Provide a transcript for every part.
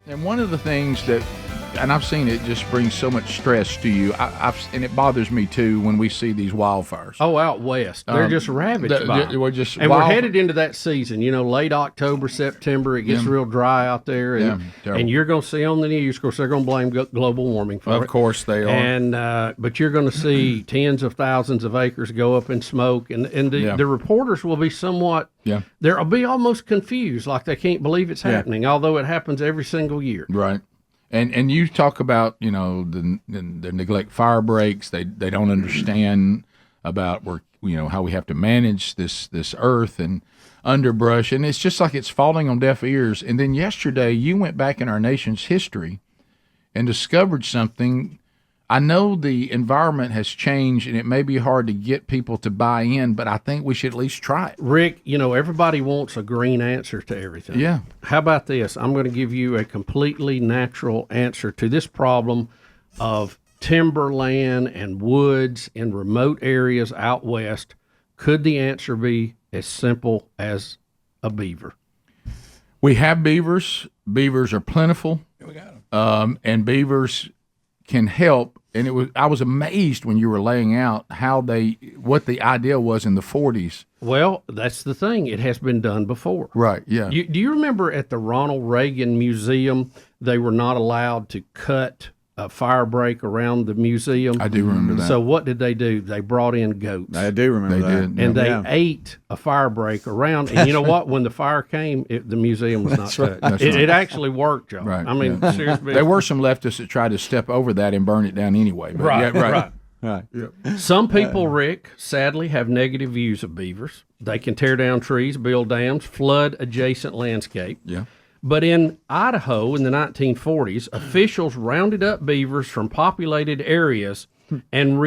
And one of the things that, and I've seen it just brings so much stress to you, and it bothers me too when we see these wildfires. Oh, out west. They're just ravaged by them. We're headed into that season, late October, September. It gets real dry out there. And you're going to see on the news, of course, they're going to blame global warming for it. Of course they are. And but you're going to see tens of thousands of acres go up in smoke. And the reporters will be somewhat, they'll be almost confused, like they can't believe it's happening, although it happens every single year. Right. And you talk about, the neglect fire breaks. They don't understand about how we have to manage this earth and underbrush. And it's just like it's falling on deaf ears. And then yesterday you went back in our nation's history and discovered something. I know the environment has changed, and it may be hard to get people to buy in, but I think we should at least try it. Rick, everybody wants a green answer to everything. Yeah. How about this? I'm going to give you a completely natural answer to this problem of timberland and woods in remote areas out west. Could the answer be as simple as a beaver? We have beavers. Beavers are plentiful. We got them. And beavers can help. And I was amazed when you were laying out what the idea was in the 40s. Well, that's the thing. It has been done before. Right, yeah. Do you remember at the Ronald Reagan Museum, they were not allowed to cut a fire break around the museum? I do remember that. So what did they do? They brought in goats. I do remember that. Did. And they ate a fire break around. And you know what? When the fire came, the museum was not touched. It actually worked, Joe. Right. I mean, seriously. There were some leftists that tried to step over that and burn it down anyway. But Right. Yeah. Some people, Rick, sadly have negative views of beavers. They can tear down trees, build dams, flood adjacent landscape. Yeah. But in Idaho in the 1940s, officials rounded up beavers from populated areas and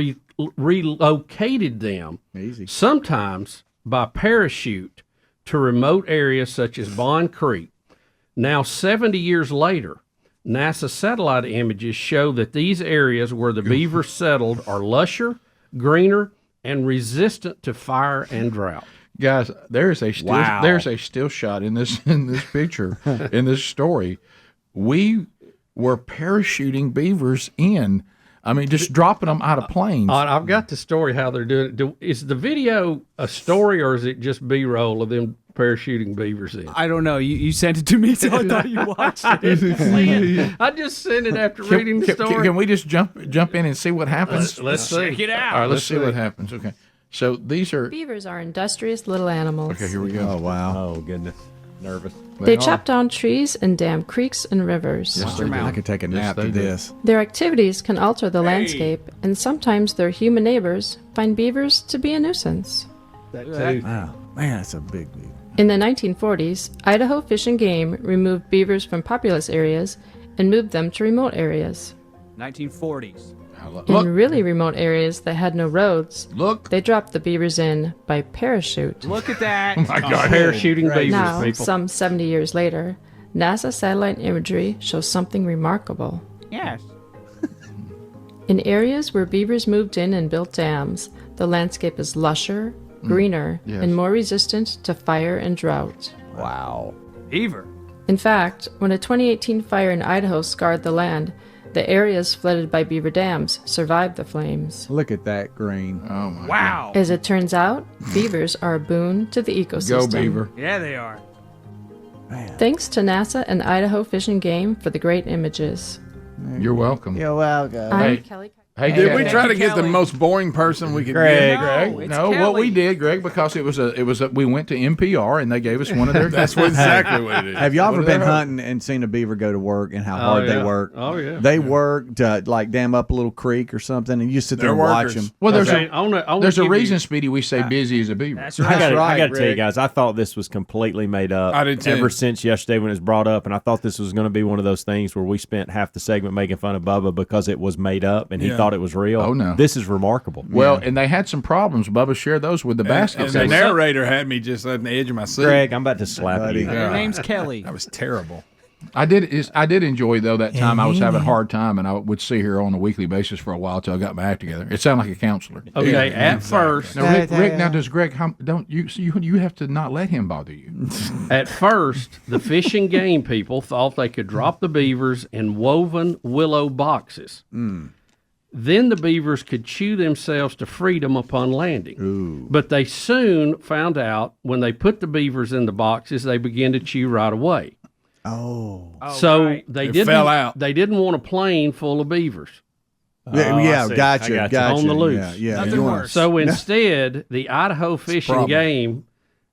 relocated them, sometimes by parachute, to remote areas such as Bond Creek. Now, 70 years later, NASA satellite images show that these areas where the beavers settled are lusher, greener, and resistant to fire and drought. Guys, there's a still shot in this picture in this story. We were parachuting beavers in. I mean, just dropping them out of planes. I've got the story how they're doing it. Is the video a story or is it just B-roll of them parachuting beavers in? I don't know. You sent it to me, so I thought you watched it. I just sent it after reading the story. Can we just jump in and see what happens? Let's see. Check it out. All right, let's see what happens. Okay. So these are... Beavers are industrious little animals. Okay, here we go. Oh, wow. Oh, goodness. Nervous. They chop down trees and dam creeks and rivers. Yes, I could take a nap to this. Their activities can alter the landscape, and sometimes their human neighbors find beavers to be a nuisance. Wow. Man, that's a big beaver. In the 1940s, Idaho Fish and Game removed beavers from populous areas and moved them to remote areas. 1940s. In really remote areas that had no roads, they dropped the beavers in by parachute. Look at that. Oh my God. Parachuting beavers, Now, people. some 70 years later, NASA satellite imagery shows something remarkable. Yes. In areas where beavers moved in and built dams, the landscape is lusher, greener, and more resistant to fire and drought. Wow. Beaver. In fact, when a 2018 fire in Idaho scarred the land, the areas flooded by beaver dams survived the flames. Look at that green. Oh, my Wow. As it turns out, beavers are a boon to the ecosystem. Go, beaver. Yeah, they are. Man. Thanks to NASA and Idaho Fish and Game for the great images. You're welcome. You're welcome. I'm Hey. Kelly. Hey, Did Greg. we try to get the most boring person we could Greg, get? No, what we did, Greg, because it was we went to NPR and they gave us one of their. That's exactly what it is. Have y'all ever been hunting and seen a beaver go to work and how hard they work? Oh, yeah. They work to like dam up a little creek or something, and you sit there They're and watch workers. them. Well, there's There's a reason, Speedy, we say busy as a beaver. That's That's right. right, I got to tell you Rick. guys, I thought this was completely made up. I did too. Ever since yesterday when it was brought up, and I thought this was going to be one of those things where we spent half the segment making fun of Bubba because it was made up and he Yeah. thought it was real. Oh, no. This is remarkable. Well, and they had some problems. Bubba shared those with the basket And the case. narrator had me just on the edge of my seat. Greg, I'm about to slap Buddy. you. Your name's Kelly. That was terrible. I did enjoy though that time. I was having a hard time, and I would see her on a weekly basis for a while till I got my act together. It sounded like a counselor. Okay, at first, Now, Rick, now does Greg? Don't you? So you have to not let him bother you. at first, the fish and game people thought they could drop the beavers in woven willow boxes. Then the beavers could chew themselves to freedom upon landing. But they soon found out when they put the beavers in the boxes, they began to chew right away. So they didn't fell out. They didn't want a plane full of beavers. Yeah, see. gotcha. I got you. On the loose. Yeah, Nothing you wanna- worse. So instead, the Idaho Fish and Game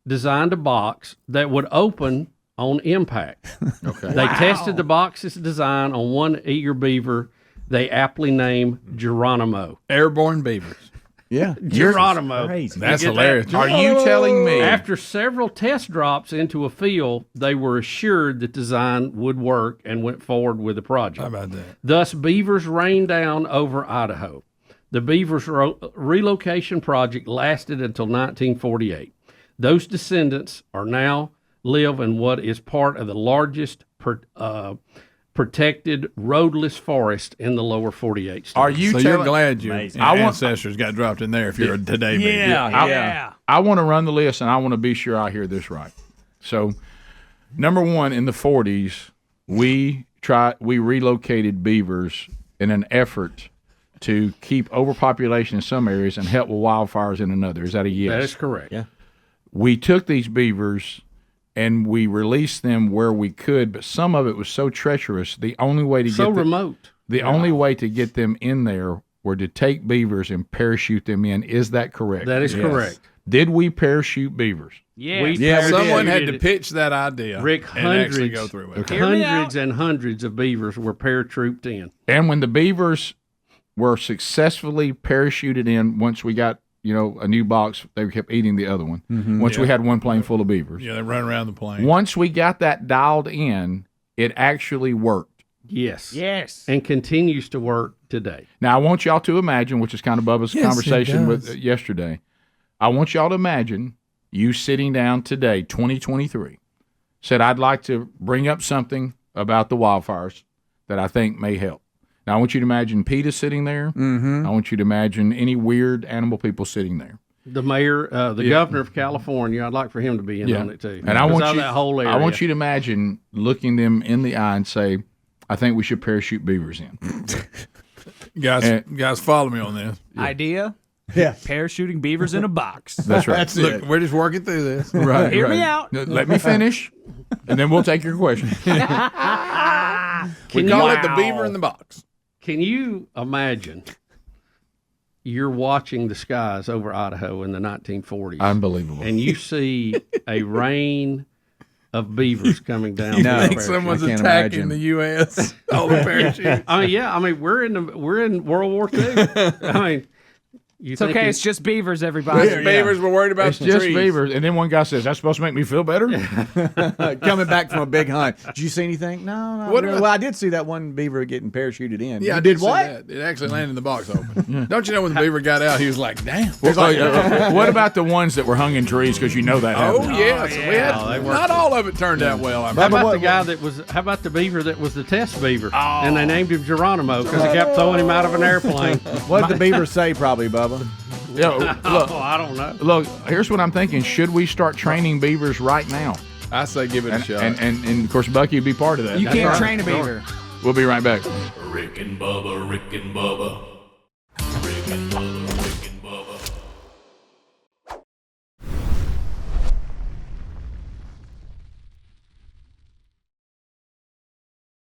designed a box that would open on impact. Okay. They tested the box's design on one eager beaver they aptly named Geronimo. Airborne beavers. Yeah. Geronimo. Crazy. That's get hilarious. Are you telling me? After several test drops into a field, they were assured that design would work and went forward with the project. How about that? Thus, beavers rained down over Idaho. The beavers relocation project lasted until 1948. Those descendants are now live in what is part of the largest protected roadless forest in the lower 48 states. Are you So telling? you're glad your Amazing. ancestors got dropped in there if you're a today baby. Yeah. I want to run the list, and I want to be sure I hear this right. So, number one, in the 40s, we relocated beavers in an effort to keep overpopulation in some areas and help with wildfires in another. Is that a yes? That is correct. Yeah. We took these beavers and we released them where we could, but some of it was so treacherous. The only way to So get remote. the only way to get them in there were to take beavers and parachute them in. Is that correct? That is correct. Did we parachute beavers? We Someone had to parachuted pitch that idea Rick, and actually hundreds. go through it. hundreds and hundreds of beavers were paratrooped in. And when the beavers were successfully parachuted in, once we got a new box, they kept eating the other one. Once we had one plane full of beavers. Yeah, they run around the plane. Once we got that dialed in, it actually worked. Yes. Yes. And continues to work today. Now, I want y'all to imagine, which is kind of Bubba's Yes, conversation it with does. yesterday. I want y'all to imagine you sitting down today, 2023, said, I'd like to bring up something about the wildfires that I think may help. Now, I want you to imagine PETA sitting there. I want you to imagine any weird animal people sitting there. The mayor, the governor of California, I'd like for him to be in on it too. And I want Because of you, that whole area. I want you to imagine looking them in the eye and say, I think we should parachute beavers in. Guys, follow me on this. Idea? Yeah. Parachuting beavers in a box. That's right. That's Look, it. we're just working through this. Right. Hear right. me out. No, let me finish, and then we'll take your question. We call it the beaver in the box. Can you imagine you're watching the skies over Idaho in the 1940s Unbelievable. and you see a rain of beavers coming down? You No. the think parachute? someone's I can't attacking imagine. the U.S. All the parachutes. I mean, we're in World War II. I mean, It's okay. It's just beavers, everybody. It's beavers. We're worried about It's the just trees. beavers. And then one guy says, that's supposed to make me feel better? Coming back from a big hunt. Did you see anything? No, not What really. about- Well, I did see that one beaver getting parachuted in. Yeah, You I did see what? that. It actually landed in the box open. Don't you know when the beaver got out, he was like, damn. What about the ones that were hung in trees? Because you know that Oh, happened. yes. We had, not all of it turned out well. How about the guy that was? How about the beaver that was the test beaver, and they named him Geronimo because they kept throwing him out of an airplane? What did the beaver say, probably, Bubba? Look, Oh, I don't know. look, here's what I'm thinking. Should we start training beavers right now? I say give it a shot. And of course, Bucky would be part of that. You That's can't right. train a beaver. We'll be right back. Rick and Bubba, Rick and Bubba. Rick and Bubba.